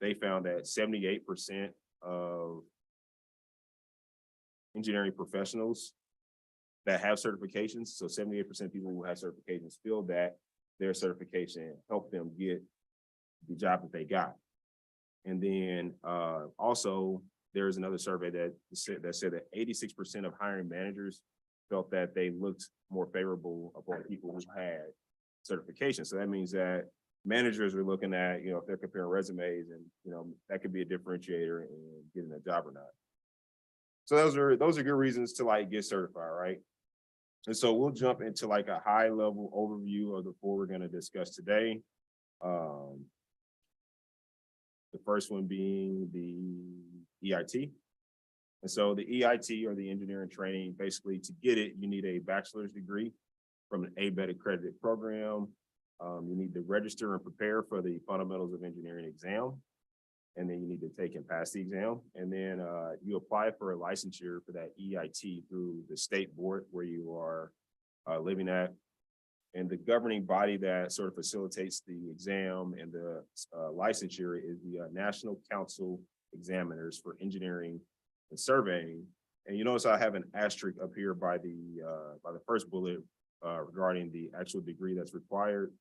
they found that 78% of engineering professionals that have certifications, so 78% of people who have certifications feel that their certification helped them get the job that they got. And then also, there's another survey that said that 86% of hiring managers felt that they looked more favorable upon people who had certification. So that means that managers are looking at, if they're comparing resumes, and that could be a differentiator in getting a job or not. So those are good reasons to like get certified, right? And so we'll jump into like a high level overview of the four we're going to discuss today. The first one being the EIT. And so the EIT, or the engineering training, basically to get it, you need a bachelor's degree from an ABET accredited program. You need to register and prepare for the fundamentals of engineering exam. And then you need to take and pass the exam. And then you apply for a licensure for that EIT through the state board where you are living at. And the governing body that sort of facilitates the exam and the licensure is the National Council Examiners for Engineering and Surveying. And you notice I have an asterisk up here by the first bullet regarding the actual degree that's required.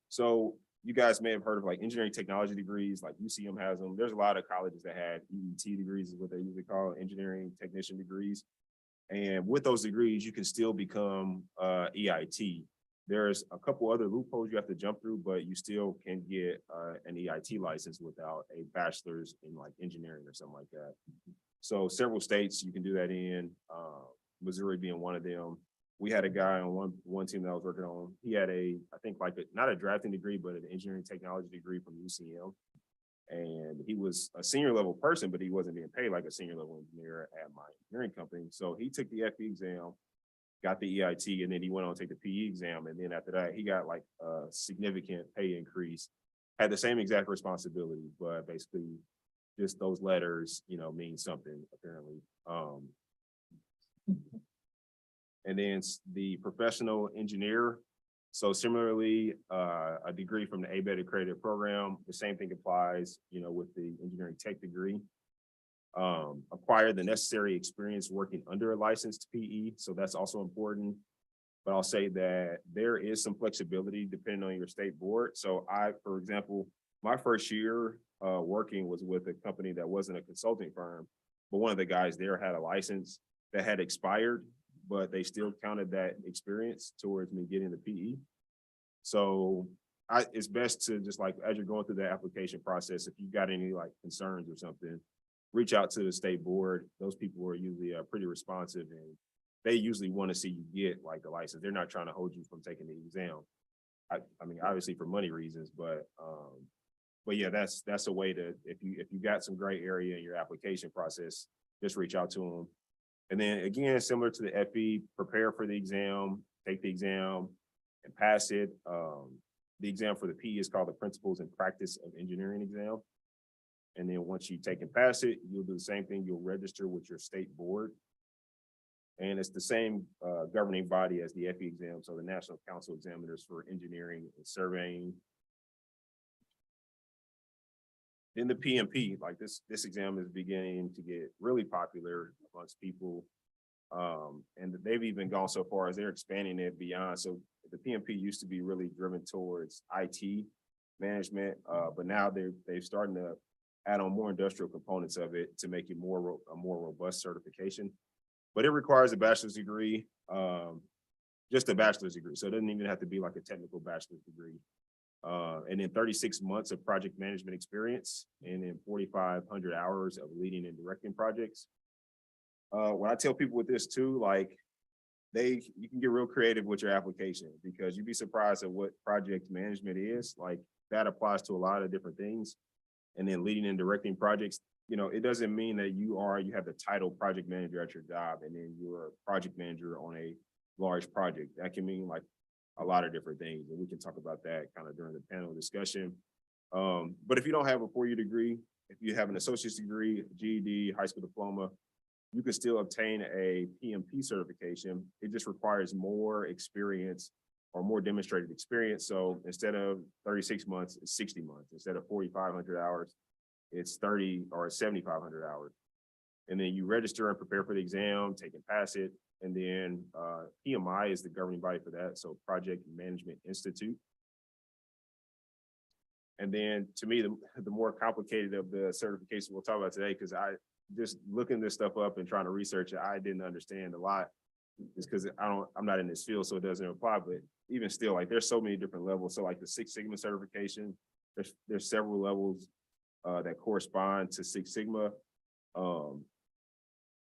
So you guys may have heard of like engineering technology degrees, like UCM has them. There's a lot of colleges that have EET degrees, is what they usually call engineering technician degrees. And with those degrees, you can still become EIT. There's a couple other loopholes you have to jump through, but you still can get an EIT license without a bachelor's in like engineering or something like that. So several states you can do that in, Missouri being one of them. We had a guy on one team that I was working on. He had I think like not a drafting degree, but an engineering technology degree from UCM. And he was a senior level person, but he wasn't being paid like a senior level engineer at my engineering company. So he took the FE exam, got the EIT, and then he went on to take the PE exam. And then after that, he got like a significant pay increase, had the same exact responsibility, but basically just those letters, mean something apparently. And then the professional engineer. So similarly, a degree from the ABET accredited program, the same thing applies, with the engineering tech degree. Acquire the necessary experience working under a licensed PE. So that's also important. But I'll say that there is some flexibility depending on your state board. So for example, my first year working was with a company that wasn't a consulting firm, but one of the guys there had a license that had expired, but they still counted that experience towards me getting the PE. So it's best to just like, as you're going through the application process, if you've got any like concerns or something, reach out to the state board. Those people are usually pretty responsive, and they usually want to see you get like a license. They're not trying to hold you from taking the exam. I mean, obviously for money reasons, but yeah, that's a way to, if you got some gray area in your application process, just reach out to them. And then again, similar to the FE, prepare for the exam, take the exam and pass it. The exam for the PE is called the Principles and Practice of Engineering exam. And then once you take and pass it, you'll do the same thing. You'll register with your state board. And it's the same governing body as the FE exam. So the National Council Examiners for Engineering and Surveying. Then the PMP, like this exam is beginning to get really popular amongst people. And they've even gone so far as they're expanding it beyond. So the PMP used to be really driven towards IT management, but now they're starting to add on more industrial components of it to make it a more robust certification. But it requires a bachelor's degree, just a bachelor's degree. So it doesn't even have to be like a technical bachelor's degree. And then 36 months of project management experience, and then 4,500 hours of leading and directing projects. When I tell people with this too, like you can get real creative with your application, because you'd be surprised at what project management is. Like that applies to a lot of different things. And then leading and directing projects, it doesn't mean that you have the title project manager at your job and then you're a project manager on a large project. That can mean like a lot of different things, and we can talk about that kind of during the panel discussion. But if you don't have a 4-year degree, if you have an associate's degree, GED, high school diploma, you can still obtain a PMP certification. It just requires more experience or more demonstrated experience. So instead of 36 months, it's 60 months. Instead of 4,500 hours, it's 30 or 7,500 hours. And then you register and prepare for the exam, take and pass it. And then PMI is the governing body for that. So Project Management Institute. And then to me, the more complicated of the certification we'll talk about today, because I just looking this stuff up and trying to research it, I didn't understand a lot. It's because I'm not in this field, so it doesn't apply. But even still, like there's so many different levels. So like the Six Sigma certification, there's several levels that correspond to Six Sigma.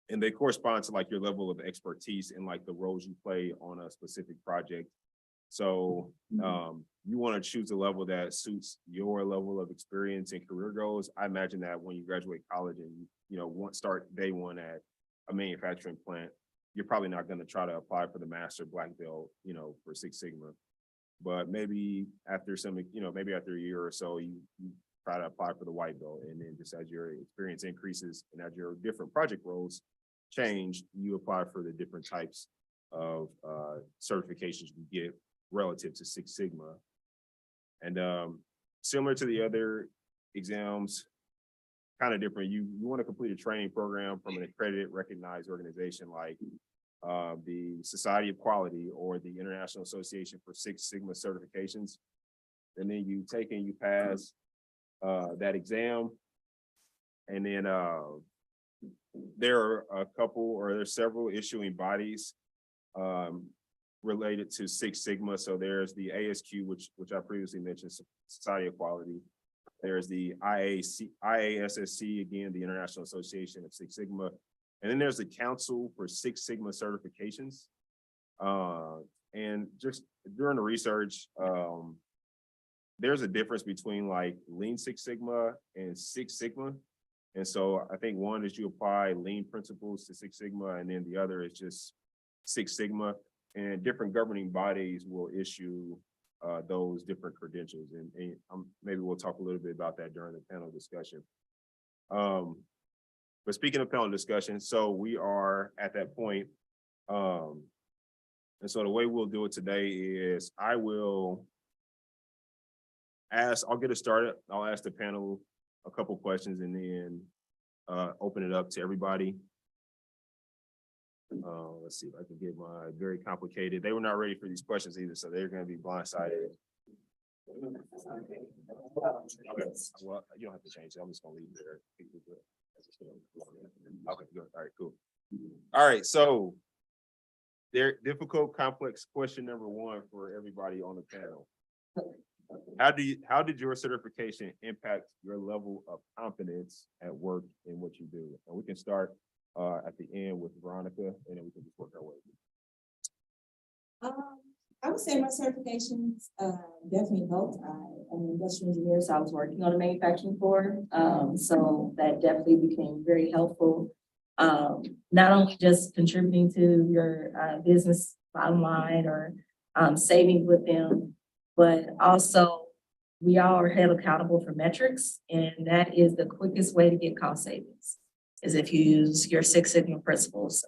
And they correspond to like your level of expertise and like the roles you play on a specific project. So you want to choose a level that suits your level of experience and career goals. I imagine that when you graduate college and start day one at a manufacturing plant, you're probably not going to try to apply for the master black belt, for Six Sigma. But maybe after maybe after a year or so, you try to apply for the white belt. And then just as your experience increases and as your different project roles change, you apply for the different types of certifications you get relative to Six Sigma. And similar to the other exams, kind of different. You want to complete a training program from an accredited, recognized organization like the Society of Quality or the International Association for Six Sigma Certifications. And then you take and you pass that exam. And then there are there's several issuing bodies related to Six Sigma. So there's the ASQ, which I previously mentioned, Society of Quality. There's the IASSC, again, the International Association of Six Sigma. And then there's the Council for Six Sigma Certifications. And just during the research, there's a difference between like Lean Six Sigma and Six Sigma. And so I think one is you apply lean principles to Six Sigma, and then the other is just Six Sigma. And different governing bodies will issue those different credentials. And maybe we'll talk a little bit about that during the panel discussion. But speaking of panel discussion, so we are at that point. And so the way we'll do it today is I'll get it started. I'll ask the panel a couple questions and then open it up to everybody. Let's see if I can get my very complicated. They were not ready for these questions either, so they're going to be blindsided. Okay. Well, you don't have to change it. I'm just going to leave it there. Okay, good. All right, cool. All right, so difficult, complex question number one for everybody on the panel. How did your certification impact your level of confidence at work in what you do? And we can start at the end with Veronica, and then we can just work our way. I would say my certifications definitely helped. I'm an industrial engineer, so I was working on a manufacturing floor. So that definitely became very helpful. Not only just contributing to your business bottom line or saving with them, but also we all are held accountable for metrics, and that is the quickest way to get cost savings, is if you use your Six Sigma principles.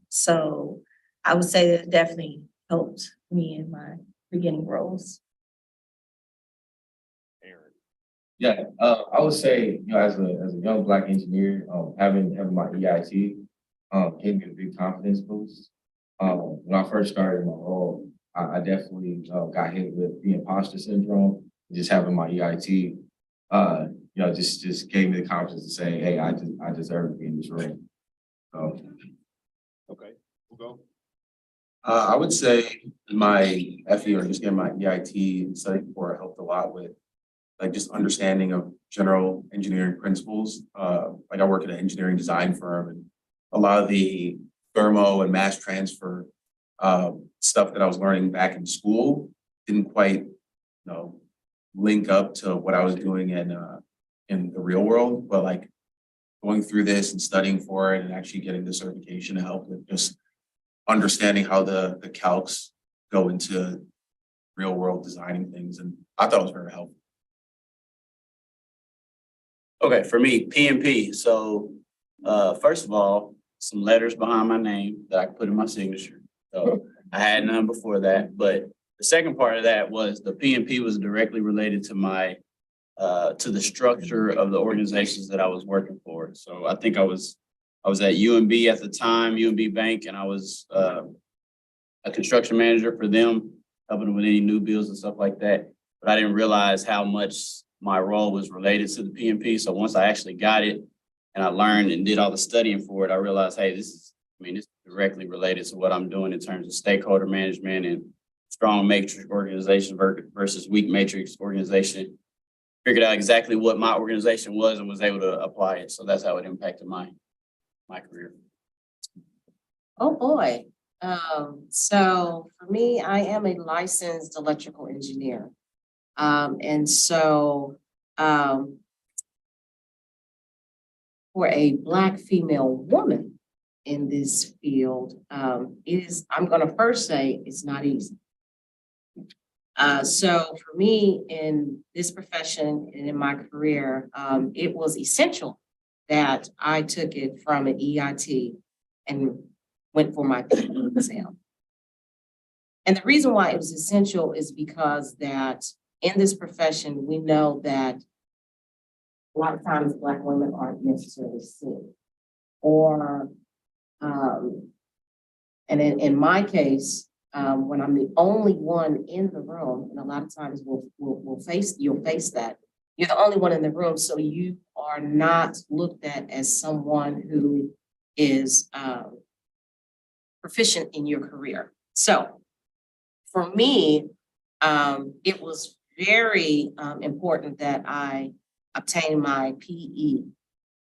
So I would say that it definitely helped me in my beginning roles. Aaron. Yeah, I would say, as a young Black engineer, having my EIT gave me a big confidence boost. When I first started my role, I definitely got hit with the imposter syndrome. Just having my EIT, just gave me the confidence to say, hey, I deserve to be in this room. Okay, we'll go. I would say my FE or just getting my EIT and studying for it helped a lot with like just understanding of general engineering principles. Like I work at an engineering design firm, and a lot of the thermo and mass transfer stuff that I was learning back in school didn't quite, link up to what I was doing in the real world. But like going through this and studying for it and actually getting the certification to help with just understanding how the calcs go into real world designing things. And I thought it was very helpful. Okay, for me, PMP. So first of all, some letters behind my name that I could put in my signature. So I had none before that. But the second part of that was the PMP was directly related to my to the structure of the organizations that I was working for. So I think I was at UMB at the time, UMB Bank, and I was a construction manager for them, helping them with any new builds and stuff like that. But I didn't realize how much my role was related to the PMP. So once I actually got it and I learned and did all the studying for it, I realized, hey, this is directly related to what I'm doing in terms of stakeholder management and strong matrix organization versus weak matrix organization. Figured out exactly what my organization was and was able to apply it. So that's how it impacted my career. Oh, boy. So for me, I am a licensed electrical engineer. And so, for a Black female woman in this field, I'm gonna first say it's not easy. So for me, in this profession and in my career, it was essential that I took it from an EIT and went for my PE exam. And the reason why it was essential is because that in this profession, we know that a lot of times Black women aren't necessarily seen. Or, and in my case, when I'm the only one in the room, and a lot of times you'll face that. You're the only one in the room, so you are not looked at as someone who is proficient in your career. So for me, it was very important that I obtain my PE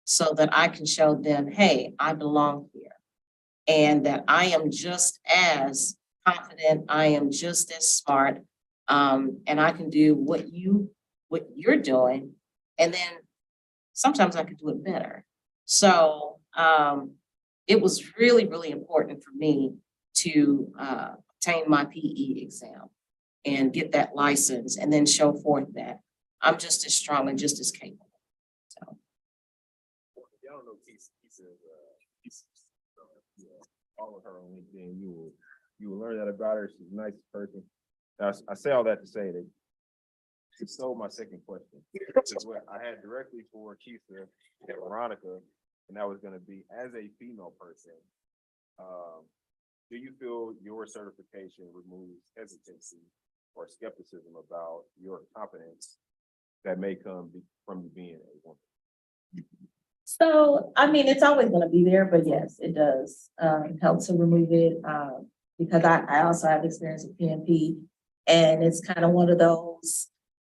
so that I can show them, hey, I belong here, and that I am just as confident, I am just as smart, and I can do what you're doing, and then sometimes I could do it better. So it was really, really important for me to obtain my PE exam and get that license and then show forth that I'm just as strong and just as capable. So. Y'all know Keisha, follow her on LinkedIn. You will learn that about her. She's the nicest person. Now, I say all that to say that she stole my second question. It's what I had directly for Keisha and Veronica, and that was going to be, as a female person, do you feel your certification removes hesitancy or skepticism about your competence that may come from you being a woman? So, I mean, it's always gonna be there, but yes, it does, help to remove it, because I also have experience with PMP, and it's kind of one of those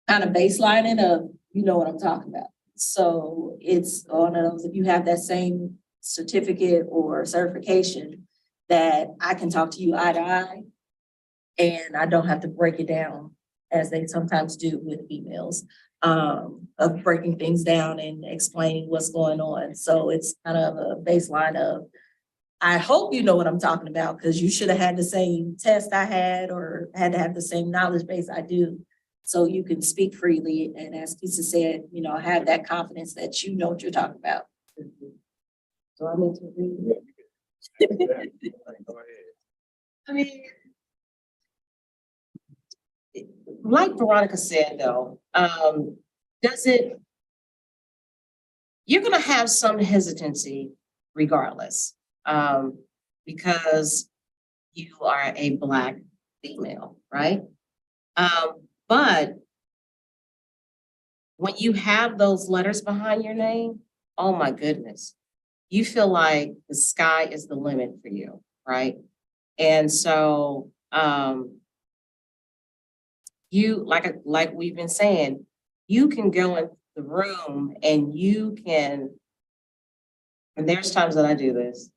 kind of baselining of, you know what I'm talking about. So it's one of those, if you have that same certificate or certification, that I can talk to you eye to eye, and I don't have to break it down as they sometimes do with females, of breaking things down and explaining what's going on. So it's kind of a baseline of, I hope you know what I'm talking about, because you should have had the same test I had or had to have the same knowledge base I do. So you can speak freely, and as Keisha said, you know, have that confidence that you know what you're talking about. So I need to read it. Go ahead. I mean, like Veronica said, though, you're gonna have some hesitancy regardless, because you are a Black female, right? But when you have those letters behind your name, oh my goodness, you feel like the sky is the limit for you, right? And so, you, like we've been saying, you can go in the room and and there's times that I do this.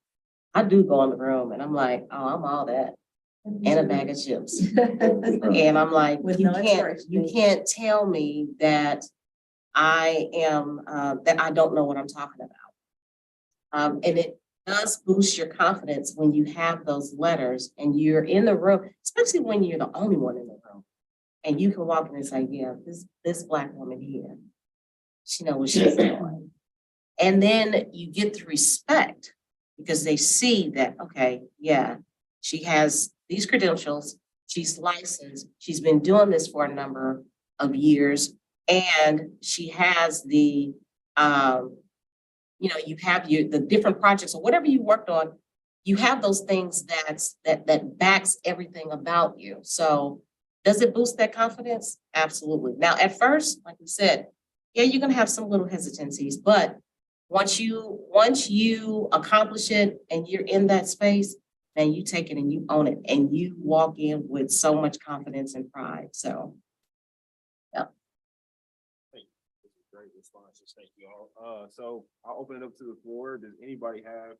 I do go in the room and I'm like, oh, I'm all that and a bag of chips. And I'm like, With you no can't expiration date. tell me that I am that I don't know what I'm talking about. And it does boost your confidence when you have those letters and you're in the room, especially when you're the only one in the room. And you can walk in and say, yeah, this Black woman here, she knows what she's doing. And then you get the respect because they see that, okay, yeah, she has these credentials, she's licensed, she's been doing this for a number of years. And she has the, you have the different projects or whatever you worked on, you have those things that backs everything about you. So does it boost that confidence? Absolutely. Now, at first, like we said, yeah, you're gonna have some little hesitancies, but once you accomplish it and you're in that space, then you take it and you own it and you walk in with so much confidence and pride. So Great responses. Thank you all. So I'll open it up to the floor. Does anybody have,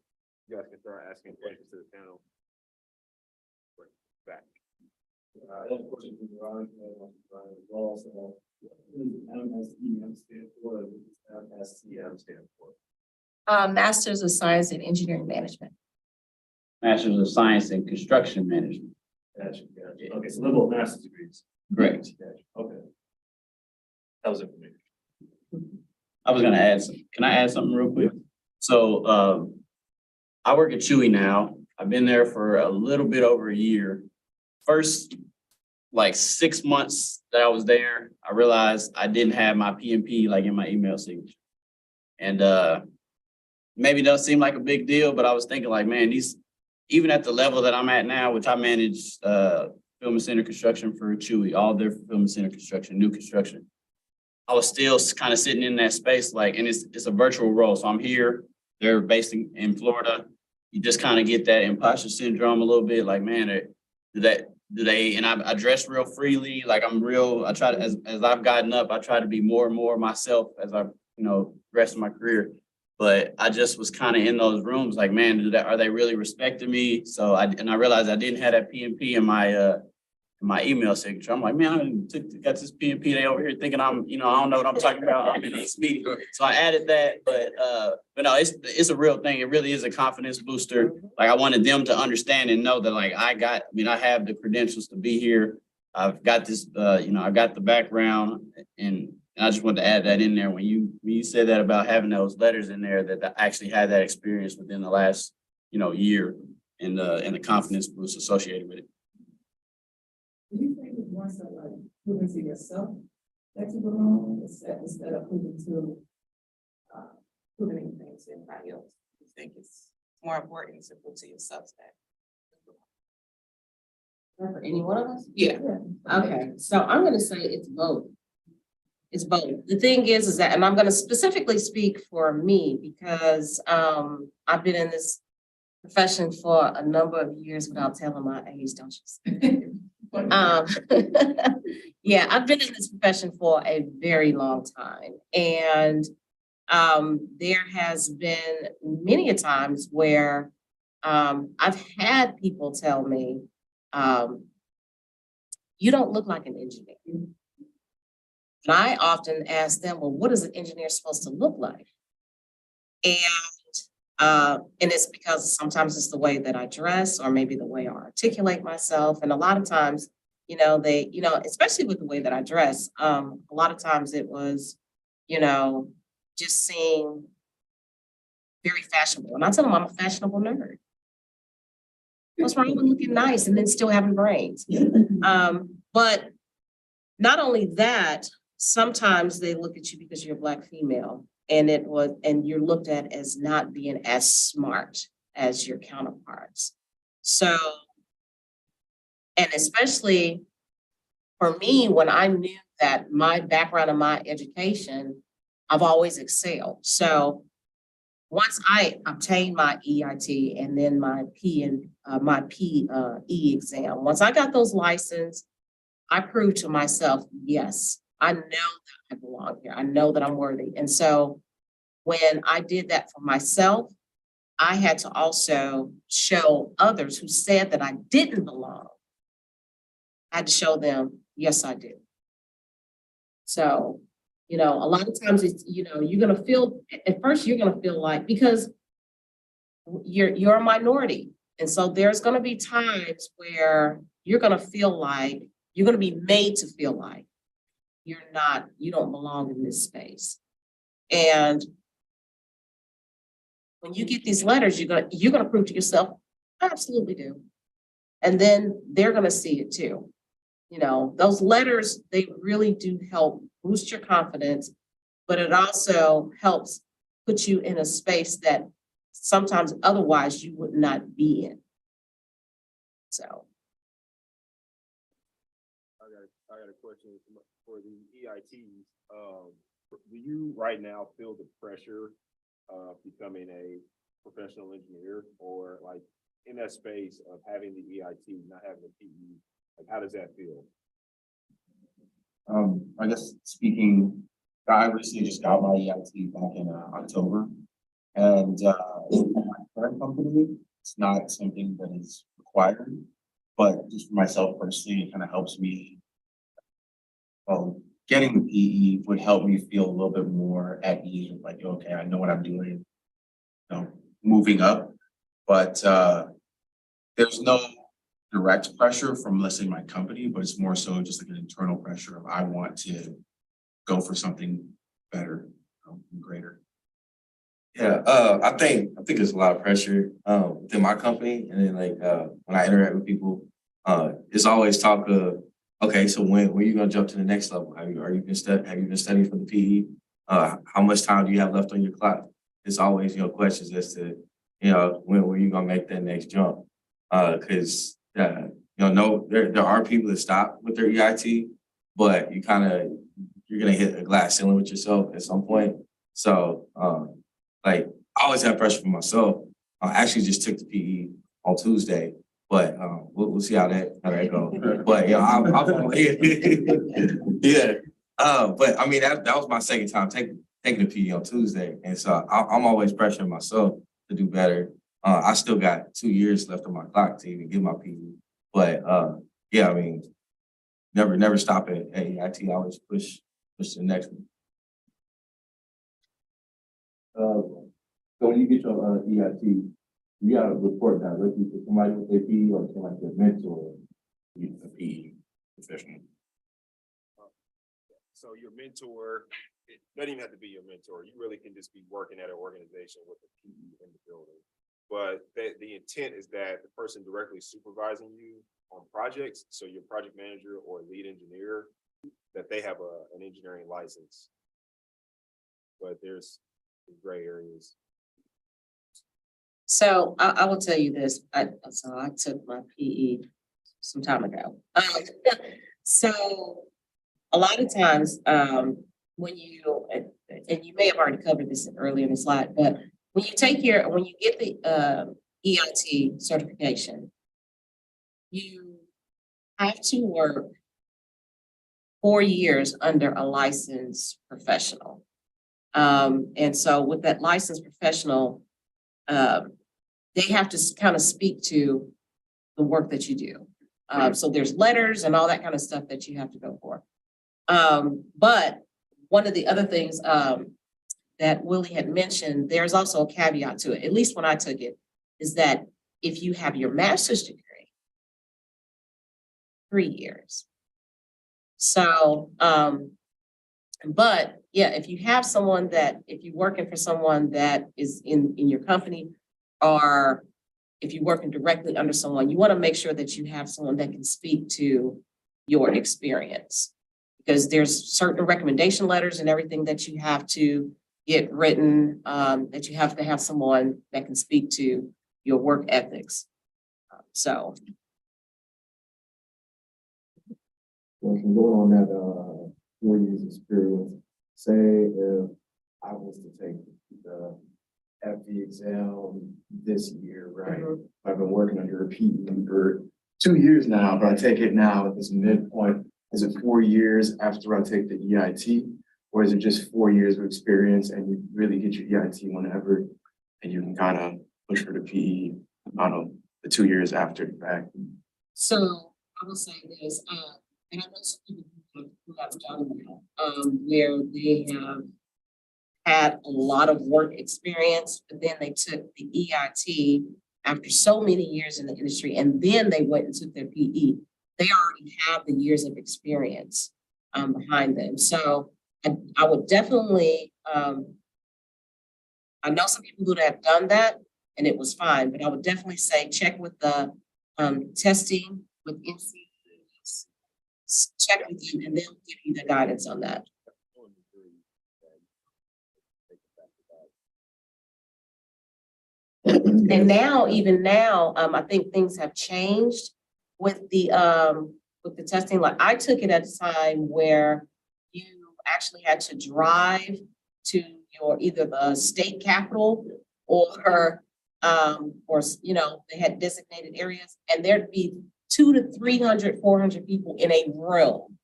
you guys can start asking questions to the panel. Right, back. I have a question for Ron, Ross, what does NSBE stand for? What does NSCM stand for? Masters of Science in Engineering Management. Masters of Science in Construction Management. Gotcha. Okay, so they're both master's degrees. Great. Gotcha. Okay. That was it for me. I was gonna add some, can I add something real quick? So, I work at Chewy now. I've been there for a little bit over a year. First, like 6 months that I was there, I realized I didn't have my PMP like in my email signature. And, maybe it doesn't seem like a big deal, but I was thinking like, man, even at the level that I'm at now, which I manage, fulfillment center construction for Chewy, all their fulfillment center construction, new construction. I was still kind of sitting in that space, like, and it's a virtual role. So I'm here, they're based in Florida. You just kind of get that imposter syndrome a little bit, like, man, do they, and I dress real freely, like I try to, as I've gotten up, I try to be more and more myself as I, rest of my career. But I just was kind of in those rooms, like, man, are they really respecting me? So I realized I didn't have that PMP in my email signature. I'm like, man, I got this PMP. They over here thinking I don't know what I'm talking about. I'm in this meeting. So I added that, but no, it's a real thing. It really is a confidence booster. Like I wanted them to understand and know that like I have the credentials to be here. I've got this, I got the background and I just wanted to add that in there when you said that about having those letters in there that I actually had that experience within the last, year and the confidence boost associated with it. Do you think it's more so like proving to yourself that you belong instead of proving to proving anything to anybody else? You think it's more important to prove to yourself that? for any one of us? Yeah. Okay, so I'm gonna say it's both. It's both. The thing is that, and I'm gonna specifically speak for me because I've been in this profession for a number of years without telling my age, don't you? Yeah, I've been in this profession for a very long time. And there has been many a times where I've had people tell me, you don't look like an engineer. And I often ask them, well, what is an engineer supposed to look like? And it's because sometimes it's the way that I dress or maybe the way I articulate myself. And a lot of times, especially with the way that I dress, a lot of times it was, just seem very fashionable. And I tell them I'm a fashionable nerd. What's wrong with looking nice and then still having brains? But not only that, sometimes they look at you because you're a Black female and you're looked at as not being as smart as your counterparts. So, and especially for me, when I knew that my background and my education, I've always excelled. So once I obtained my EIT and then my PE exam, once I got those licenses, I proved to myself, yes, I know that I belong here. I know that I'm worthy. And so when I did that for myself, I had to also show others who said that I didn't belong. I had to show them, yes, I do. So, a lot of times it's, you're going to feel, at first you're going to feel like, because you're a minority. And so there's going to be times where you're going to feel like, you're going to be made to feel like you don't belong in this space. And when you get these letters, you're going to prove to yourself, I absolutely do. And then they're going to see it too. You know, those letters, they really do help boost your confidence, but it also helps put you in a space that sometimes otherwise you would not be in. So. I got a question for the EITs. Do you right now feel the pressure of becoming a professional engineer, or like in that space of having the EIT, not having a PE? Like, how does that feel? I guess speaking, I recently just got my EIT back in October. And in my current company, it's not something that is required, but just for myself personally, it kind of helps me. Getting the PE would help me feel a little bit more at ease, like, okay, I know what I'm doing, moving up. But there's no direct pressure from, let's say, my company, but it's more so just like an internal pressure of I want to go for something better, and greater. Yeah, I think there's a lot of pressure within my company, and then like when I interact with people, it's always talk of, okay, so when are you gonna jump to the next level? Have you been studying for the PE? How much time do you have left on your clock? It's always, questions as to, when are you gonna make that next jump? Because no, there are people that stop with their EIT, but you're gonna hit a glass ceiling with yourself at some point. So like I always have pressure for myself. I actually just took the PE on Tuesday, but we'll see how that goes. But I'm yeah. But I mean that was my second time taking the PE on Tuesday, and so I'm always pressuring myself to do better. I still got 2 years left on my clock to even get my PE, but yeah, I mean, never stop at EIT. I always push to the next one. So when you get your EIT, you gotta report directly to somebody with their PE or somebody like your mentor. A PE professional. So your mentor, it doesn't even have to be your mentor. You really can just be working at an organization with a PE in the building. But the intent is that the person directly supervising you on projects, so your project manager or lead engineer, that they have an engineering license. But there's gray areas. So I will tell you this, I took my PE some time ago. So a lot of times, when you, and you may have already covered this earlier in the slide, but when you get the EIT certification, you have to work 4 years under a licensed professional. And so with that licensed professional, they have to kind of speak to the work that you do. So there's letters and all that kind of stuff that you have to go for. But one of the other things that Willie had mentioned, there's also a caveat to it, at least when I took it, is that if you have your master's degree, 3 years. So, but yeah, if you're working for someone that is in your company, or if you're working directly under someone, you want to make sure that you have someone that can speak to your experience, because there's certain recommendation letters and everything that you have to get written, that you have to have someone that can speak to your work ethics. So. Well, from going on that 4 years experience, say if I was to take the FE exam this year, right? I've been working under a PE for 2 years now, but I take it now at this midpoint. Is it 4 years after I take the EIT? Or is it just 4 years of experience and you really get your EIT whenever and you can kind of push for the PE on the 2 years after the fact? So I will say this, and I know some people who have done that, where they have had a lot of work experience, but then they took the EIT after so many years in the industry, and then they went and took their PE. They already have the years of experience behind them. So I would definitely, I know some people who have done that and it was fine, but I would definitely say check with the testing with NCEs check with them and they'll give you the guidance on that. And now, even now, I think things have changed with the testing. Like I took it at a time where you actually had to drive to your either the state capital or you know, they had designated areas and there'd be 200 to 300, 400 people in a room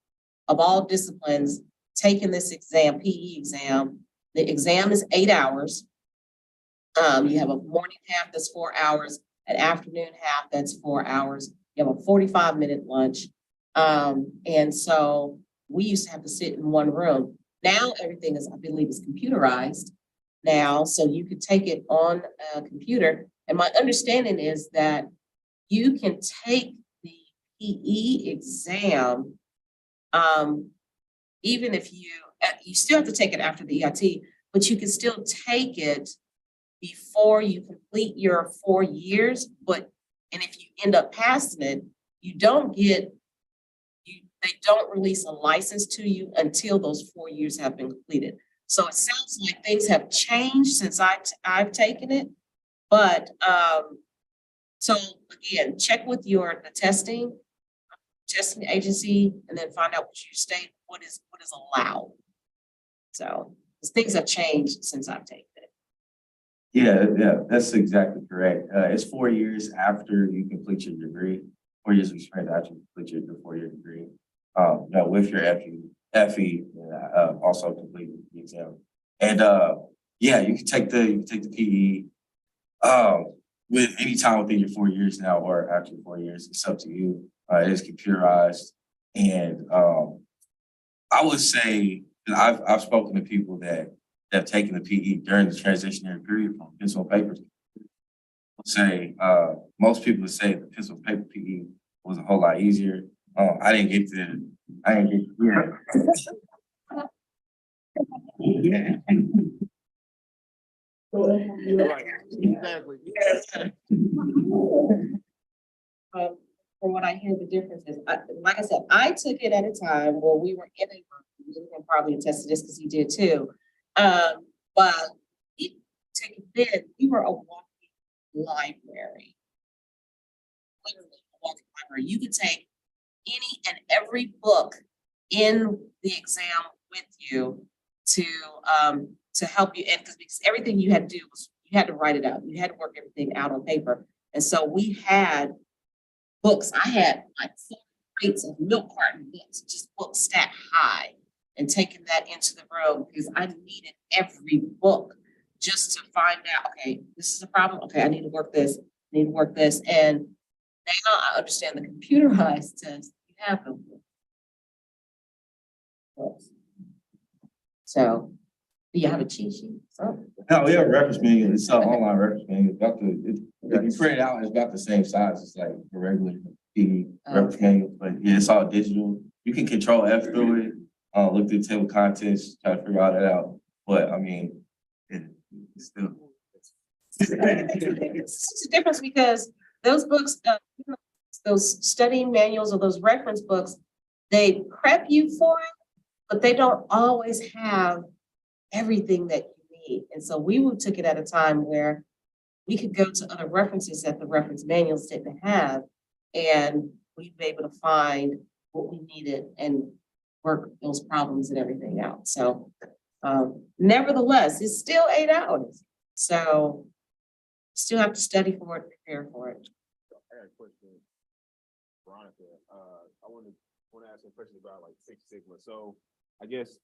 of all disciplines taking this exam, PE exam. The exam is 8 hours. You have a morning half that's 4 hours, an afternoon half that's 4 hours. You have a 45-minute lunch. And so we used to have to sit in one room. Now everything is, I believe, is computerized now. So you could take it on a computer. And my understanding is that you can take the PE exam, even if you still have to take it after the EIT, but you can still take it before you complete your 4 years, and if you end up passing it, they don't release a license to you until those 4 years have been completed. So it sounds like things have changed since I've taken it, but so again, check with the testing agency, and then find out what your state what is allowed. So things have changed since I've taken it. Yeah, that's exactly correct. It's 4 years after you complete your degree, 4 years of experience after you complete your 4-year degree. With your FE, also complete the exam. And yeah, you can take the PE with any time within your 4 years now or after 4 years. It's up to you. It is computerized, and I would say that I've spoken to people that have taken the PE during the transitionary period from pencil and paper. Say most people would say the pencil and paper PE was a whole lot easier. I didn't get yeah. Exactly. From what I hear, the difference is, like I said, I took it at a time where we were in a room. You can probably attest to this because he did too. But he took it then, we were a walking library. Literally a walking library. You could take any and every book in the exam with you to help you, and because everything you had to do was you had to write it out. You had to work everything out on paper. And so we had books. I had like 4 crates of milk carton books, just books stacked high, and taking that into the room because I needed every book just to find out, okay, this is a problem. Okay, I need to work this, And now I understand the computerized test. You have them. So, do you have a cheat sheet? No, we have a reference manual. It's an online reference manual. If you print it out, it's about the same size. It's like a regular PE reference manual, but yeah, it's all digital. You can control F through it, look through the table of contents, try to figure all that out. But I mean, it's still. It's a difference because those books, those studying manuals or those reference books, they prep you for it, but they don't always have everything that you need. And so we took it at a time where we could go to other references that the reference manuals didn't have, and we'd be able to find what we needed and work those problems and everything out. So nevertheless, it's still 8 hours. So still have to study for it, prepare for it. I got a question, Veronica. I want to ask some questions about like Six Sigma. So I guess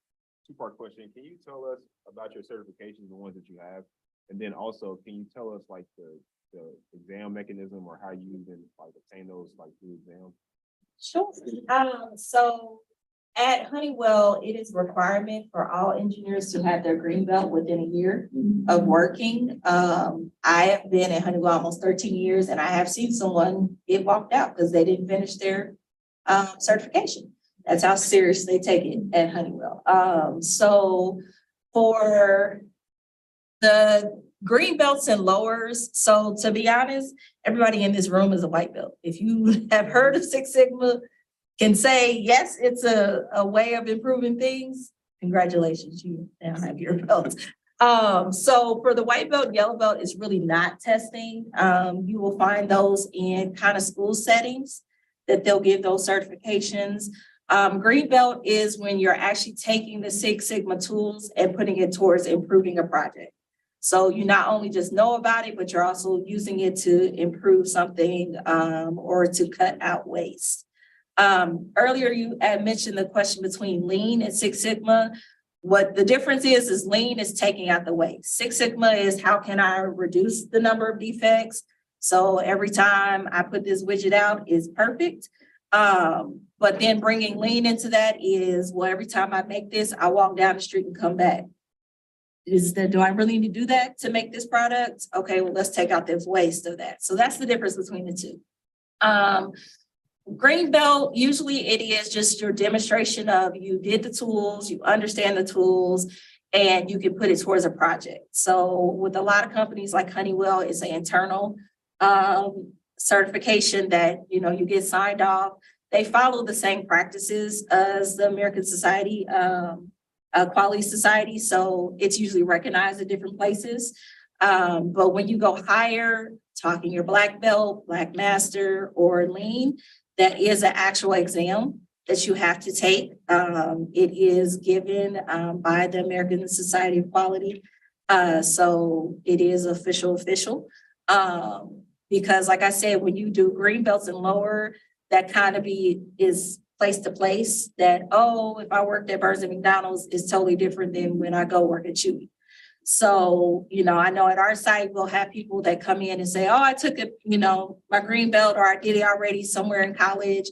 2-part question. Can you tell us about your certifications, the ones that you have? And then also, can you tell us like the exam mechanism or how you even like obtain those like through exam? Sure. So at Honeywell, it is a requirement for all engineers to have their green belt within a year of working. I have been at Honeywell almost 13 years, and I have seen someone get walked out because they didn't finish their certification. That's how serious they take it at Honeywell. So for the green belts and lowers, so to be honest, everybody in this room is a white belt. If you have heard of Six Sigma, can say, yes, it's a way of improving things, congratulations, you now have your belt. So for the white belt, yellow belt is really not testing. You will find those in kind of school settings that they'll give those certifications. Green belt is when you're actually taking the Six Sigma tools and putting it towards improving a project. So you not only just know about it, but you're also using it to improve something or to cut out waste. Earlier, you had mentioned the question between Lean and Six Sigma. What the difference is Lean is taking out the waste. Six Sigma is how can I reduce the number of defects? So every time I put this widget out is perfect. But then bringing Lean into that is, well, every time I make this, I walk down the street and come back. Do I really need to do that to make this product? Okay, well, let's take out the waste of that. So that's the difference between the two. Green belt, usually it is just your demonstration of you did the tools, you understand the tools, and you can put it towards a project. So with a lot of companies like Honeywell, it's an internal certification that, you know, you get signed off. They follow the same practices as the American Society, Quality Society. So it's usually recognized at different places. But when you go higher, talking your black belt, black master, or lean, that is an actual exam that you have to take. It is given by the American Society of Quality. So it is official. Because like I said, when you do green belts and lower, that kind of is place to place that, oh, if I worked at Burns and McDonald's, it's totally different than when I go work at Chewy. So, you know, I know at our site, we'll have people that come in and say, oh, I took it, you know, my green belt, or I did it already somewhere in college.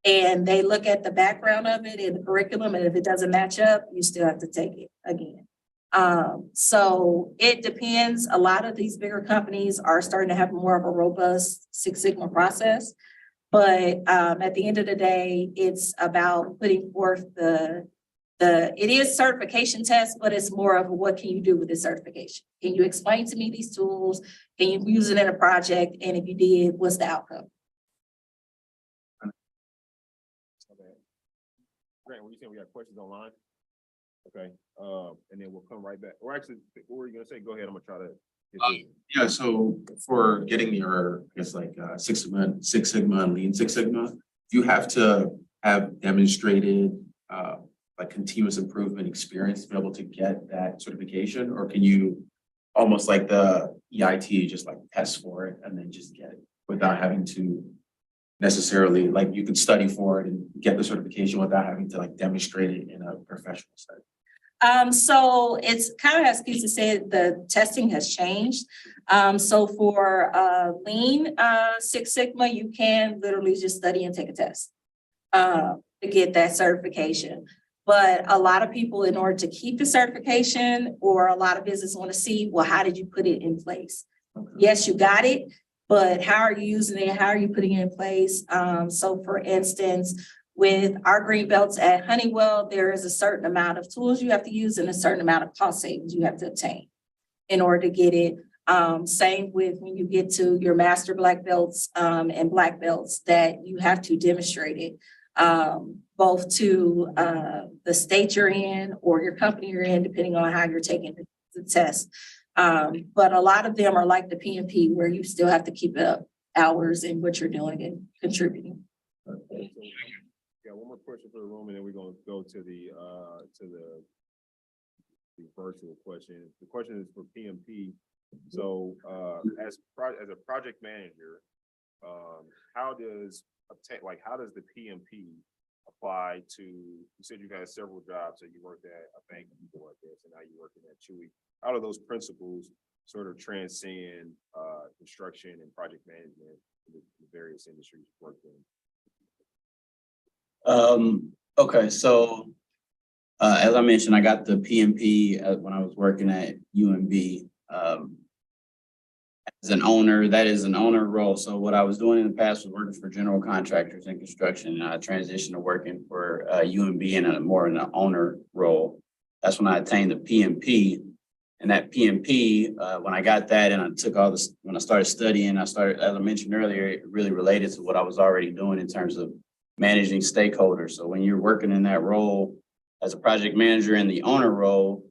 And they look at the background of it and the curriculum, and if it doesn't match up, you still have to take it again. So it depends. A lot of these bigger companies are starting to have more of a robust Six Sigma process. But at the end of the day, it's about putting forth it is certification test, but it's more of what can you do with this certification? Can you explain to me these tools? Can you use it in a project? And if you did, what's the outcome? Grant, what you saying? We got questions online? Okay, and then we'll come right back. Or actually, what were you gonna say? Go ahead, I'm gonna try to get this. Yeah, so for getting your, I guess like Six Sigma and Lean Six Sigma, you have to have demonstrated like continuous improvement experience to be able to get that certification, or can you almost like the EIT just like test for it and then just get it without having to necessarily, like you could study for it and get the certification without having to like demonstrate it in a professional setting? So it's kind of as Keisha said, the testing has changed. So for Lean Six Sigma, you can literally just study and take a test to get that certification. But a lot of people, in order to keep the certification, or a lot of business want to see, well, how did you put it in place? Okay. Yes, you got it, but how are you using it? How are you putting it in place? So for instance, with our green belts at Honeywell, there is a certain amount of tools you have to use and a certain amount of cost savings you have to obtain in order to get it. Same with when you get to your master black belts and black belts, that you have to demonstrate it both to the state you're in or your company you're in, depending on how you're taking the test. But a lot of them are like the PMP, where you still have to keep up hours in what you're doing and contributing. Okay, so, yeah, one more question for the room, and then we're gonna go to the virtual question. The question is for PMP. So as a project manager, how does the PMP apply to, you said you've had several jobs, so you worked at a bank before this, and now you're working at Chewy. How do those principles sort of transcend construction and project management in the various industries you worked in? Okay, so as I mentioned, I got the PMP when I was working at UMB. As an owner, that is an owner role. So what I was doing in the past was working for general contractors in construction. I transitioned to working for UMB in more in an owner role. That's when I attained the PMP. And that PMP, when I got that and I took all this, when I started studying, as I mentioned earlier, it really related to what I was already doing in terms of managing stakeholders. So when you're working in that role as a project manager in the owner role,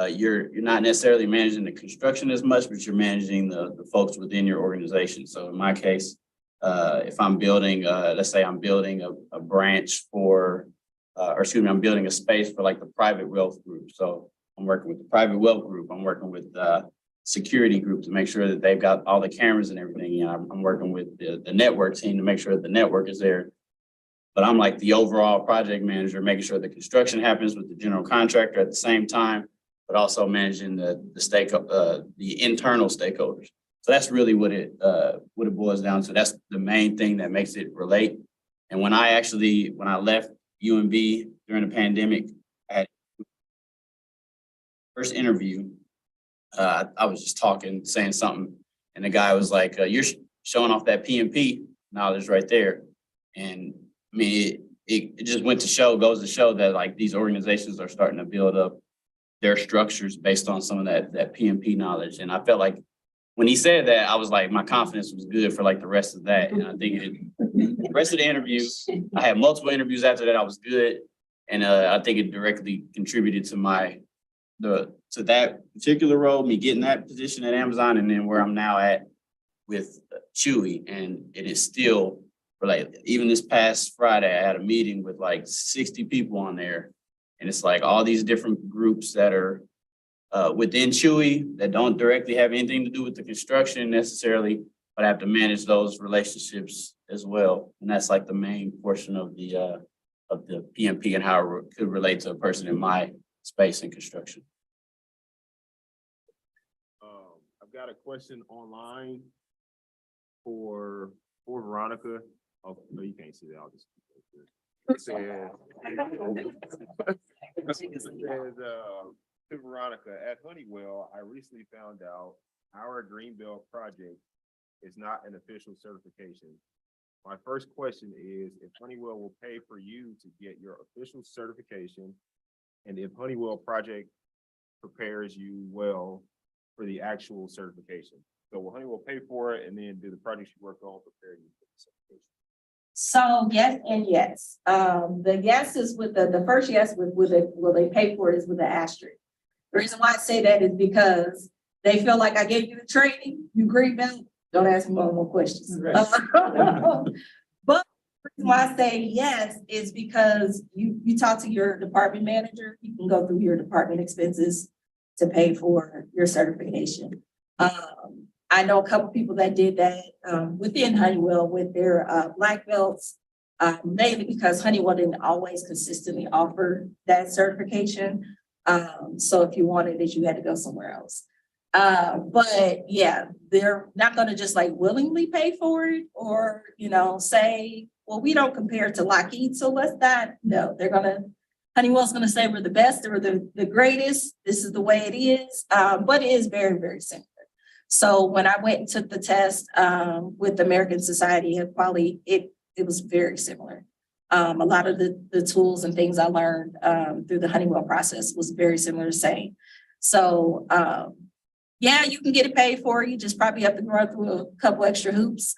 you're not necessarily managing the construction as much, but you're managing the folks within your organization. So in my case, if I'm building, let's say I'm building a branch for, or excuse me, I'm building a space for like the private wealth group. So I'm working with the private wealth group. I'm working with security group to make sure that they've got all the cameras and everything. You know, I'm working with the network team to make sure that the network is there. But I'm like the overall project manager, making sure the construction happens with the general contractor at the same time, but also managing the internal stakeholders. So that's really what it boils down to. That's the main thing that makes it relate. And when I left UMB during the pandemic, I had first interview, I was just talking, saying something, and the guy was like, "You're showing off that PMP knowledge right there." And I mean, it just goes to show that like these organizations are starting to build up their structures based on some of that PMP knowledge. And I felt like when he said that, I was like, my confidence was good for like the rest of that. And I think the rest of the interview, I had multiple interviews after that. I was good. And I think it directly contributed to to that particular role, me getting that position at Amazon, and then where I'm now at with Chewy. And it is still related. Even this past Friday, I had a meeting with like 60 people on there. And it's like all these different groups that are within Chewy that don't directly have anything to do with the construction necessarily, but have to manage those relationships as well. And that's like the main portion of the PMP and how it could relate to a person in my space in construction. I've got a question online for Veronica. Oh, no, you can't see that. I'll just. It says, to Veronica, at Honeywell, I recently found out our Greenbelt project is not an official certification. My first question is if Honeywell will pay for you to get your official certification, and if Honeywell project prepares you well for the actual certification. So will Honeywell pay for it, and then do the projects you work on prepare you for the certification? So yes and yes. The yes is with the first yes with will they pay for it is with the asterisk. The reason why I say that is because they feel like I gave you the training, you agree, Bill? Don't ask me more questions. Right. But the reason why I say yes is because you talk to your department manager, you can go through your department expenses to pay for your certification. I know a couple people that did that within Honeywell with their black belts, mainly because Honeywell didn't always consistently offer that certification. So if you wanted it, you had to go somewhere else. But yeah, they're not going to just like willingly pay for it or, say, well, we don't compare to Lockheed, so let's not. No, Honeywell's going to say we're the best or the greatest. This is the way it is. But it is very, very similar. So when I went and took the test with the American Society of Quality, it was very similar. A lot of the tools and things I learned through the Honeywell process was very similar to same. So yeah, you can get it paid for. You just probably have to run through a couple extra hoops.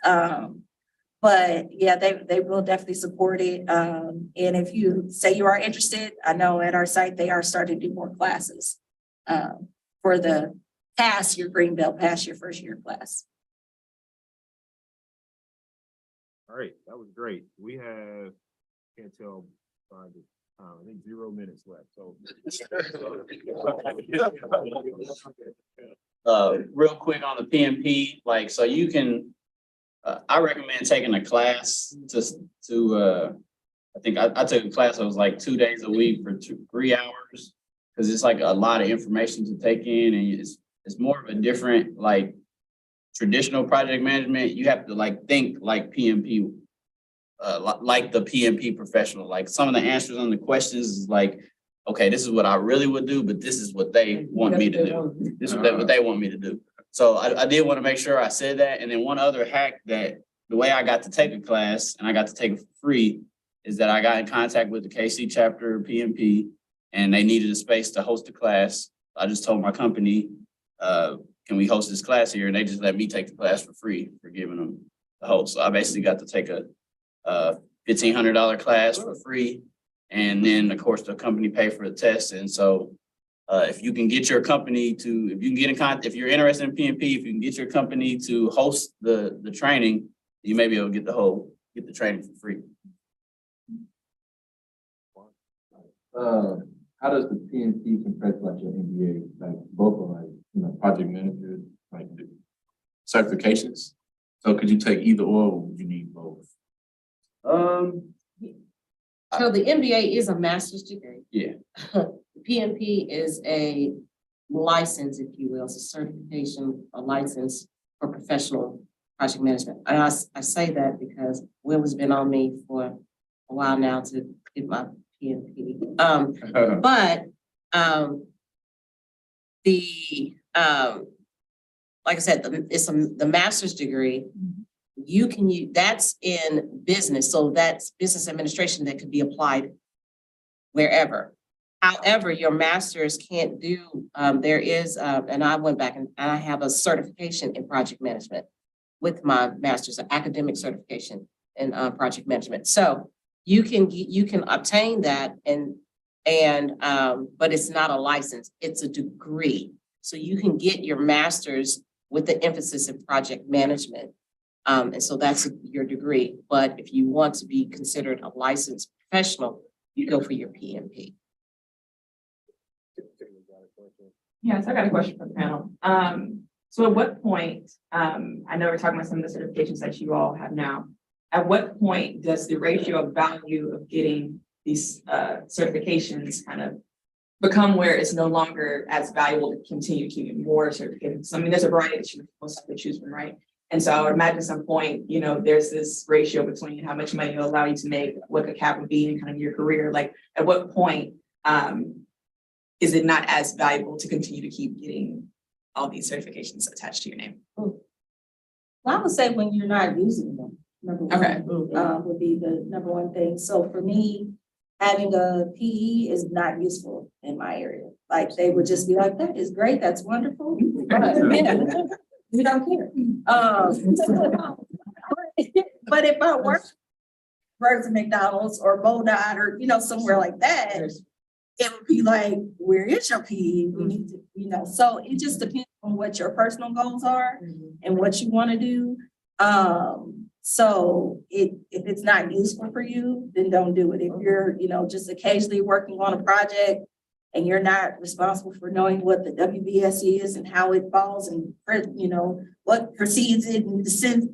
But yeah, they will definitely support it. And if you say you are interested, I know at our site, they are starting to do more classes for the pass your green belt, pass your first year class. All right, that was great. We have, can't tell by the time, I think 0 minutes left, so. Real quick on the PMP, like, so you can, I recommend taking a class I think I took a class that was like 2 days a week for 3 hours. Cause it's like a lot of information to take in, and it's more of a different, like, traditional project management. You have to like think like PMP, like the PMP professional. Like some of the answers on the questions is like, okay, this is what I really would do, but this is what they want me to do. This is what they want me to do. So I did want to make sure I said that. And then one other hack that the way I got to take a class and I got to take it for free is that I got in contact with the KC chapter PMP, and they needed a space to host a class. I just told my company, can we host this class here? And they just let me take the class for free for giving them the host. So I basically got to take a $1,500 class for free. And then, of course, the company pay for the test. And so if you can get your company to, if you can get in contact, if you're interested in PMP, if you can get your company to host the training, you may be able to get the training for free. How does the PNP compare to like your MBA, like both are like, you know, project manager, like the Certifications. So could you take either or would you need both? So the MBA is a master's degree. Yeah. PMP is a license, if you will, it's a certification, a license for professional project management. And I say that because Will has been on me for a while now to get my PMP. But like I said, it's the master's degree. You can use, that's in business, so that's business administration that could be applied wherever. However, your master's can't do, there is, and I went back and I have a certification in project management with my master's, an academic certification in project management. So you can obtain that but it's not a license, it's a degree. So you can get your master's with the emphasis in project management. And so that's your degree. But if you want to be considered a licensed professional, you go for your PMP. Yes, I got a question for the panel. So at what point, I know we're talking about some of the certifications that you all have now. At what point does the ratio of value of getting these certifications kind of become where it's no longer as valuable to continue keeping more certifications? I mean, there's a variety that you most likely choose from, right? And so I would imagine at some point, you know, there's this ratio between how much money it'll allow you to make, what the cap would be in kind of your career. Like, at what point is it not as valuable to continue to keep getting all these certifications attached to your name? Well, I would say when you're not using them, number one, Okay. would be the number one thing. So for me, having a PE is not useful in my area. Like, they would just be like, that is great, that's wonderful. But we don't care. But if I work Burger McDonald's or Bodot or, you know, somewhere like that, it would be like, where is your PE? We need to, you know, so it just depends on what your personal goals are and what you want to do. So if it's not useful for you, then don't do it. If you're, you know, just occasionally working on a project and you're not responsible for knowing what the WBS is and how it falls and, you know, what precedes it and descends,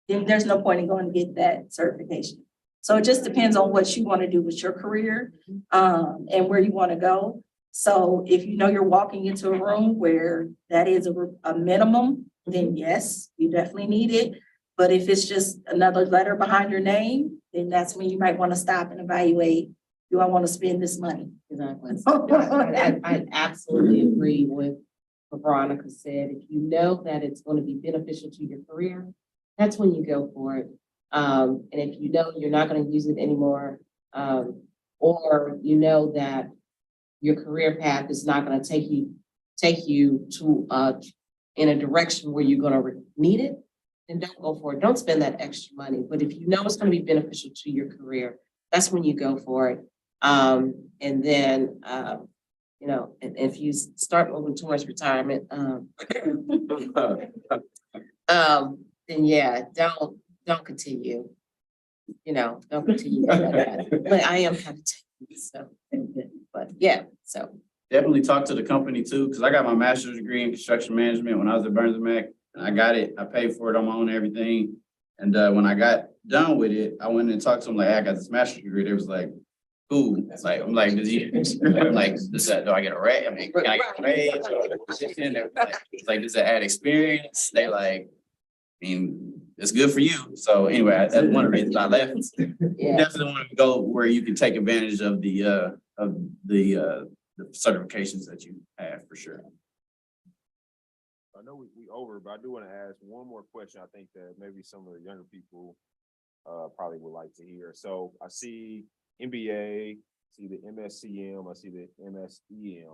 then there's no point in going to get that certification. So it just depends on what you want to do with your career, and where you want to go. So if you know you're walking into a room where that is a minimum, then yes, you definitely need it. But if it's just another letter behind your name, then that's when you might want to stop and evaluate, do I want to spend this money? Exactly. I absolutely agree with what Veronica said. If you know that it's going to be beneficial to your career, that's when you go for it. And if you know you're not going to use it anymore, or you know that your career path is not going to take you to in a direction where you're going to need it, then don't go for it. Don't spend that extra money. But if you know it's going to be beneficial to your career, that's when you go for it. And then, you know, and if you start moving towards retirement, then yeah, don't continue. You know, don't continue. But I am kind of taking so, but yeah, so. Definitely talk to the company too, because I got my master's degree in construction management when I was at Burns and Mac. And I got it, I paid for it on my own and everything. And when I got done with it, I went and talked to them like, I got this master's degree. They was like, cool. It's like, I'm like, I'm like, do I get a raise? I mean, can I get a raise? It's like, does that add experience? They like, I mean, it's good for you. So anyway, that's one of the reasons I left. Yeah. Definitely want to go where you can take advantage of the certifications that you have for sure. I know we over, but I do want to ask one more question. I think that maybe some of the younger people probably would like to hear. So I see MBA, see the MSCM, I see the NSBE.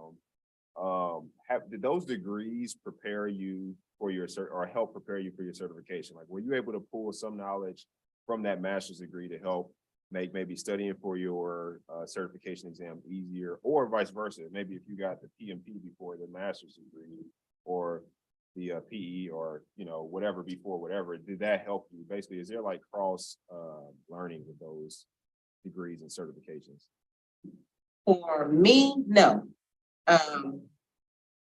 Did those degrees prepare you for your or help prepare you for your certification? Like, were you able to pull some knowledge from that master's degree to help make maybe studying for your certification exam easier, or vice versa. Maybe if you got the PMP before the master's degree, or the PE, or whatever before whatever, did that help you? Basically, is there like cross learning with those degrees and certifications? For me, no.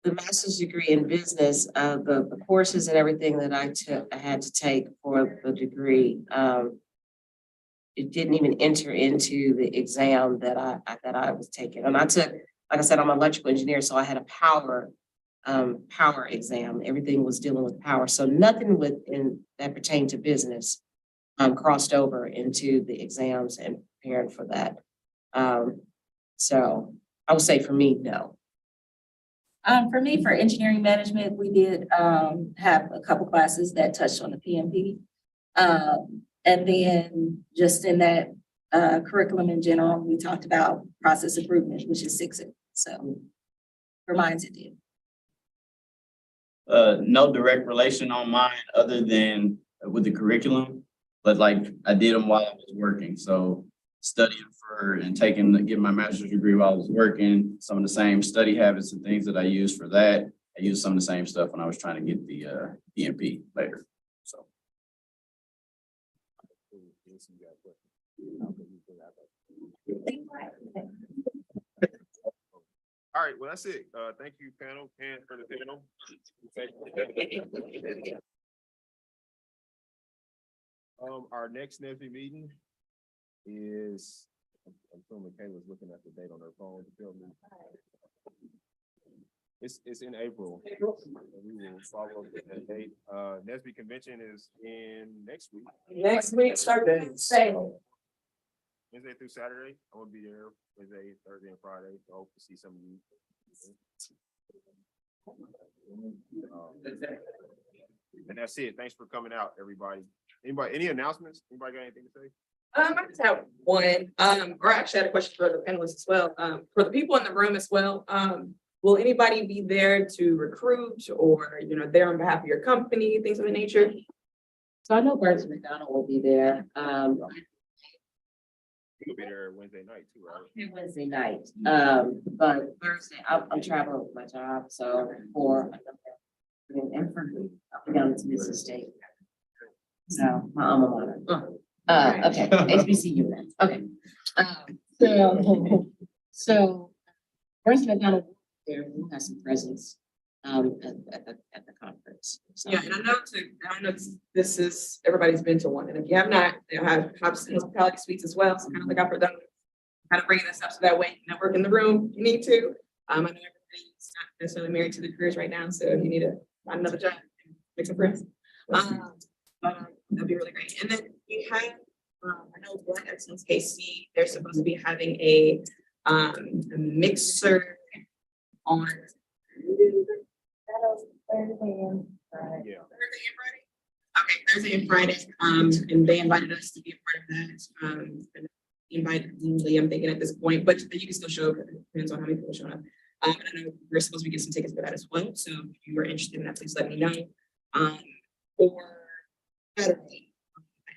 The master's degree in business, the courses and everything that I had to take for the degree, it didn't even enter into the exam that I was taking. And I took, like I said, I'm an electrical engineer, so I had a power exam. Everything was dealing with power. So nothing that pertained to business crossed over into the exams and preparing for that. So I would say for me, no. For me, for engineering management, we did have a couple classes that touched on the PMP. And then just in that curriculum in general, we talked about process improvement, which is 6. So for mine, it did. No direct relation on mine other than with the curriculum, but like I did them while I was working. So studying for and getting my master's degree while I was working, some of the same study habits and things that I used for that, I used some of the same stuff when I was trying to get the PMP later. So. All right, well, that's it. Thank you, panel, and for the panel. Our next NSBE meeting is, I'm sure Michaela's looking at the date on her phone to tell me. It's in April. And we will follow up with that date. NSBE convention is in next week. Next week, start the sale. Wednesday through Saturday. I will be there Wednesday, Thursday, and Friday. So I hope to see some of you. And that's it. Thanks for coming out, everybody. Any announcements? Anybody got anything to say? I just have one, or actually I had a question for the panelists as well. For the people in the room as well, will anybody be there to recruit or, there on behalf of your company, things of the nature? So I know Burns McDonald will be there. You'll be there Wednesday night too, right? Wednesday night, but Thursday, I'm traveling with my job, so I'll be down to Mississippi State. So my alma mater. Okay, HBCU then, okay. So Burns McDonald there, we'll have some presence at the conference. So. Yeah, and I know this is, everybody's been to one, and if you have not, they'll have hospitality suites as well, so kind of look out for them. Kind of bringing this up so that way you can network in the room if you need to. I know everybody's not necessarily married to the careers right now, so if you need to find another job, make some friends. That'd be really great. And then we have, I know Black Excellence KC, they're supposed to be having a mixer on Thursday and Friday. Yeah. Thursday and Friday? Okay, Thursday and Friday, and they invited us to be a part of that. And invited Lee, I'm thinking at this point, but you can still show up. It depends on how many people show up. And I know we're supposed to be getting some tickets for that as well. So if you are interested in that, please let me know. Or Saturday,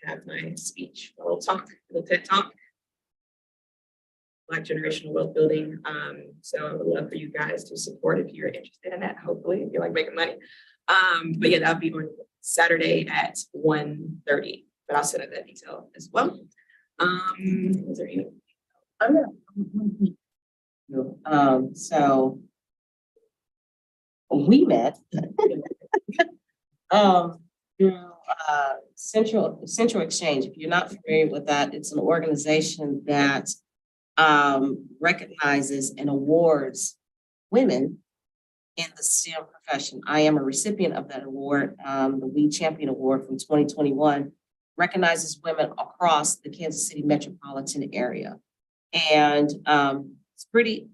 I have my speech, a little TED talk. Black generational wealth building. So I would love for you guys to support if you're interested in that, hopefully, if you like making money. But yeah, that'll be on Saturday at 1:30, but I'll send out that detail as well. Is there any? So we met Central Exchange. If you're not familiar with that, it's an organization that recognizes and awards women in the STEM profession. I am a recipient of that award. The We Champion Award from 2021 recognizes women across the Kansas City metropolitan area. And it's pretty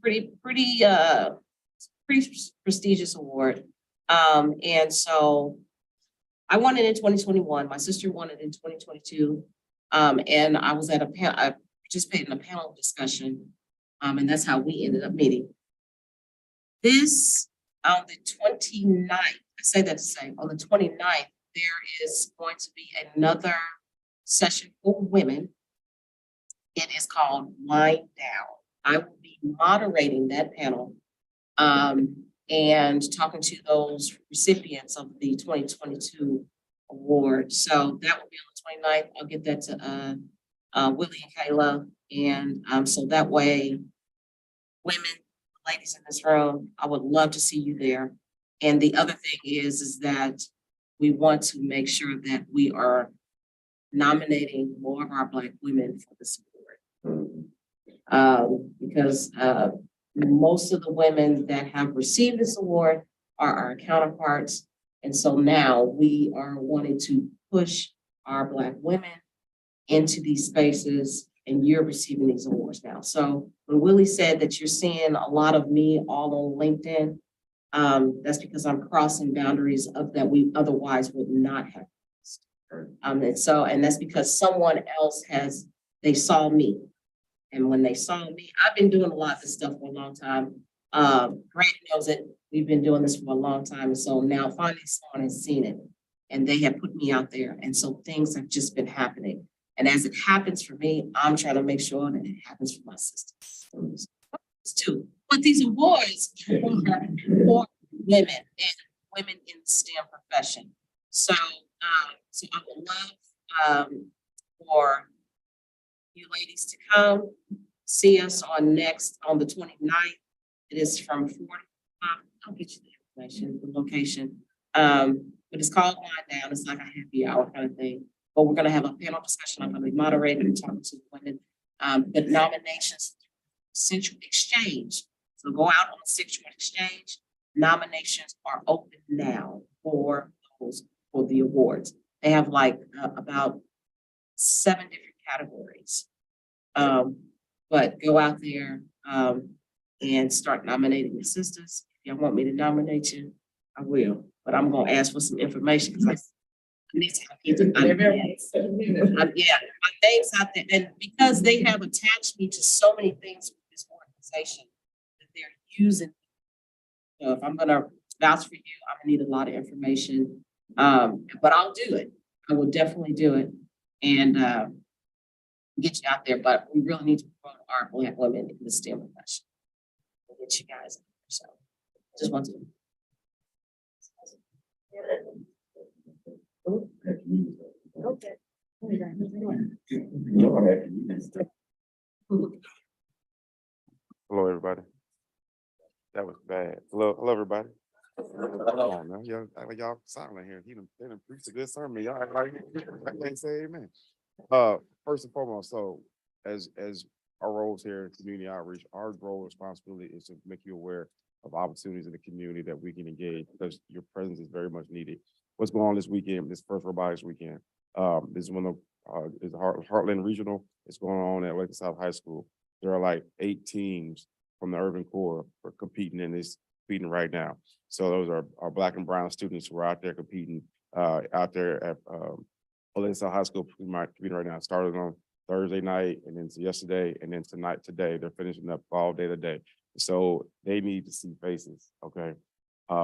prestigious award. And so I won it in 2021. My sister won it in 2022. And I was at I participated in a panel discussion. And that's how we ended up meeting. This, on the 29th, I say that to say, on the 29th, there is going to be another session for women It is called Wind Down. I will be moderating that panel and talking to those recipients of the 2022 award. So that will be on the 29th. I'll get that to Willie and Kayla. And so that way, women, ladies in this room, I would love to see you there. And the other thing is that we want to make sure that we are nominating more of our Black women for this award. Because most of the women that have received this award are our counterparts. And so now we are wanting to push our Black women into these spaces, and you're receiving these awards now. So when Willie said that you're seeing a lot of me all on LinkedIn, that's because I'm crossing boundaries of that we otherwise would not have. And that's because someone else they saw me. And when they saw me, I've been doing a lot of this stuff for a long time. Grant knows it. We've been doing this for a long time. And so now finally someone has seen it and they have put me out there. And so things have just been happening. And as it happens for me, I'm trying to make sure that it happens for my sisters too. But these awards are for women and women in the STEM profession. So, so I would love for you ladies to come see us on the 29th. It is from 4 to 5. I'll get you the information, the location. But it's called Wind Down. It's like a happy hour kind of thing. But we're gonna have a panel discussion. I'm gonna be moderating and talking to the women. But nominations, Central Exchange. So go out on the Central Exchange. Nominations are open now for the awards. They have like about 7 different categories. But go out there and start nominating your sisters. If you want me to nominate you, I will. But I'm gonna ask for some information because I need to yeah, my name's out there. And because they have attached me to so many things with this organization that they're using. So if I'm gonna vouch for you, I'm gonna need a lot of information. But I'll do it. I will definitely do it and get you out there. But we really need to promote our Black women in the STEM profession. We'll get you guys out there. So just want to. Okay. Hello, everybody. That was bad. Hello, everybody. Come on, man. Y'all act like y'all silent here. They done preached a good sermon. Y'all act like I can't say amen. First and foremost, so as our roles here in community outreach, our role and responsibility is to make you aware of opportunities in the community that we can engage because your presence is very much needed. What's going on this weekend, this first robotics weekend? This is one of is the Heartland Regional. It's going on at Lake South High School. There are like 8 teams from the urban core for competing right now. So those are our Black and brown students who are out there competing out there at Lake South High School competing right now. It started on Thursday night and then yesterday and then today they're finishing up all day today. So they need to see faces. Okay.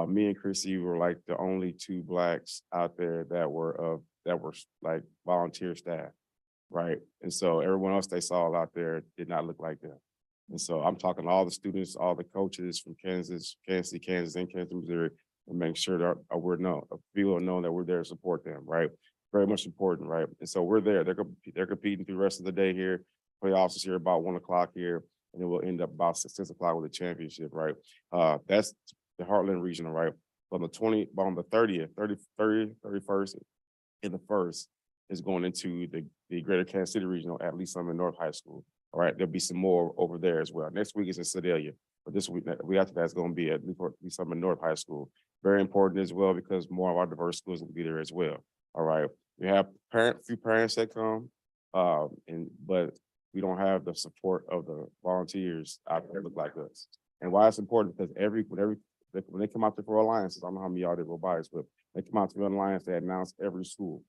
Me and Chrissy were like the only 2 Blacks out there that were like volunteer staff, right? And so everyone else they saw out there did not look like that. And so I'm talking to all the students, all the coaches from Kansas, and Kansas, Missouri, and make sure that people know that we're there to support them, right? Very much important, right? And so we're there. They're competing through the rest of the day here. Playoffs is here about 1 o'clock here, and then we'll end up about 6 o'clock with a championship, right? That's the Heartland Regional, right? On the 30th, 31st, and the 1st is going into the Greater Kansas City Regional at Lee Summit North High School. All right, there'll be some more over there as well. Next week is in Sedalia, but this week after that is going to be at Lee Summit North High School. Very important as well because more of our diverse schools will be there as well. All right, we have few parents that come, but we don't have the support of the volunteers out there that look like us. And why it's important because when they come out there for alliances, I don't know how many of y'all did robotics, but they come out to the alliance, they announce every school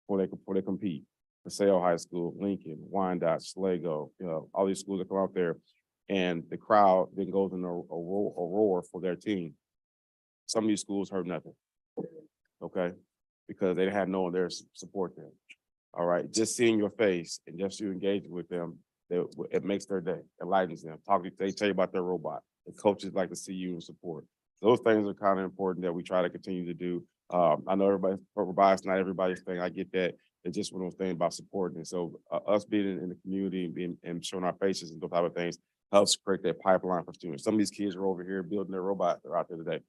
before they compete. Paseo High School, Lincoln, Wyandotte, Sligo, all these schools that come out there, and the crowd then goes in a roar for their team. Some of these schools heard nothing, okay, because they had no one there to support them. All right, just seeing your face and just you engaging with them It makes their day, it lightens them. They tell you about their robot. The coaches like to see you and support. Those things are kind of important that we try to continue to do. I know robotics not everybody's thing. I get that. It's just one of those things about supporting. And so us being in the community and showing our faces and those type of things helps create that pipeline for students. Some of these kids are over here building their robot. They're out there today.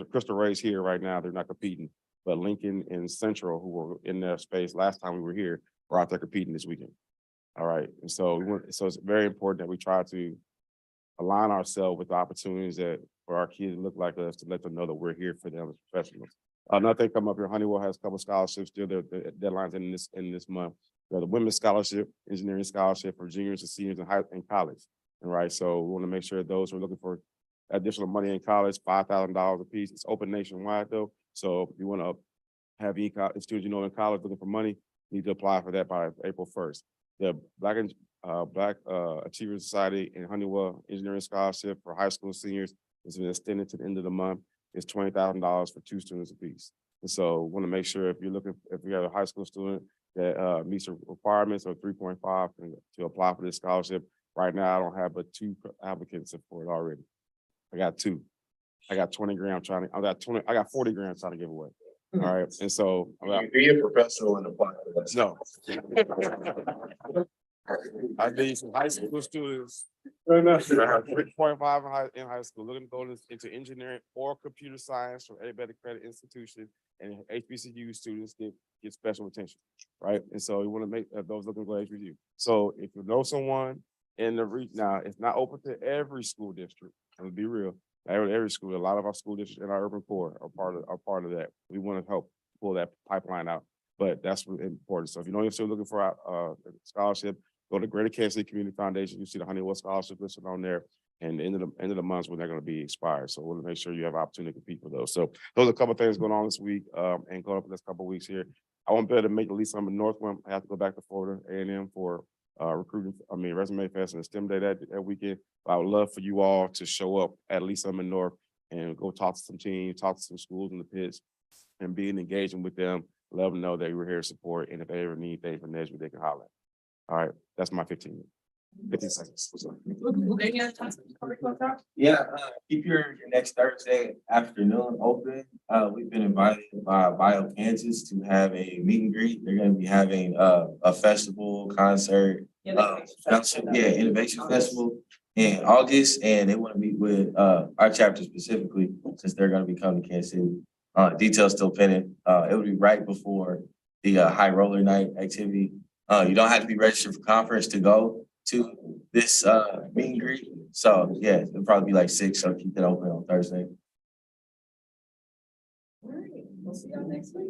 Crystal Ray's here right now. They're not competing, but Lincoln and Central, who were in their space last time we were here, are out there competing this weekend. All right. And so it's very important that we try to align ourselves with the opportunities that for our kids to look like us, to let them know that we're here for them as professionals. Another thing come up here, Honeywell has a couple of scholarships still. The deadlines in this month. We have the women's scholarship, engineering scholarship for juniors and seniors in college. And right, so we want to make sure those who are looking for additional money in college, $5,000 a piece. It's open nationwide though. So if you want to have any students in college looking for money, you need to apply for that by April 1st. The Black Achievers Society and Honeywell Engineering Scholarship for high school seniors has been extended to the end of the month. It's $20,000 for 2 students apiece. And so want to make sure if you have a high school student that meets the requirements of 3.5 to apply for this scholarship. Right now, I don't have but 2 applicants for it already. I got 2. I got 20 grand I got 40 grand trying to give away. All right. And so Be a professional and apply for that. no. I need some high school students. 3.5 in high school, looking to go into engineering or computer science from a better credit institution, and HBCU students get special attention, right? And so we want to make those looking to go to HBCU. So if you know someone in the now, it's not open to every school district. Let's be real. Every school, a lot of our school districts in our urban core are part of that. We want to help pull that pipeline out, but that's really important. So if you know you're still looking for a scholarship, go to Greater Kansas City Community Foundation. You see the Honeywell scholarship listed on there, and the end of the month when they're going to be expired. So we'll make sure you have opportunity to compete for those. So those are a couple of things going on this week, and going up in this couple of weeks here. I won't be able to make at least some in North one. I have to go back to Florida A&M for resume fest and STEM day that weekend. But I would love for you all to show up at least some in North and go talk to some teams, talk to some schools in the pits, and be engaging with them. Let them know that we're here to support, and if they ever need things from NSBE, they can holler. All right, that's my 15 seconds. Yeah, keep your next Thursday afternoon open. We've been invited by Bio Kansas to have a meet and greet. They're gonna be having a festival, concert, innovation festival in August, and they want to meet with our chapter specifically since they're gonna be coming to Kansas City. Details still pending. It will be right before the high roller night activity. You don't have to be registered for conference to go to this meet and greet. So yeah, it'll probably be like 6, so keep it open on Thursday. All right, we'll see y'all next week.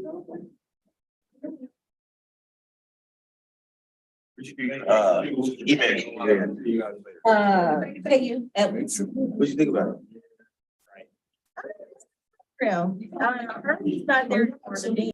Pay you at least. What you think about it? He's not there for the day.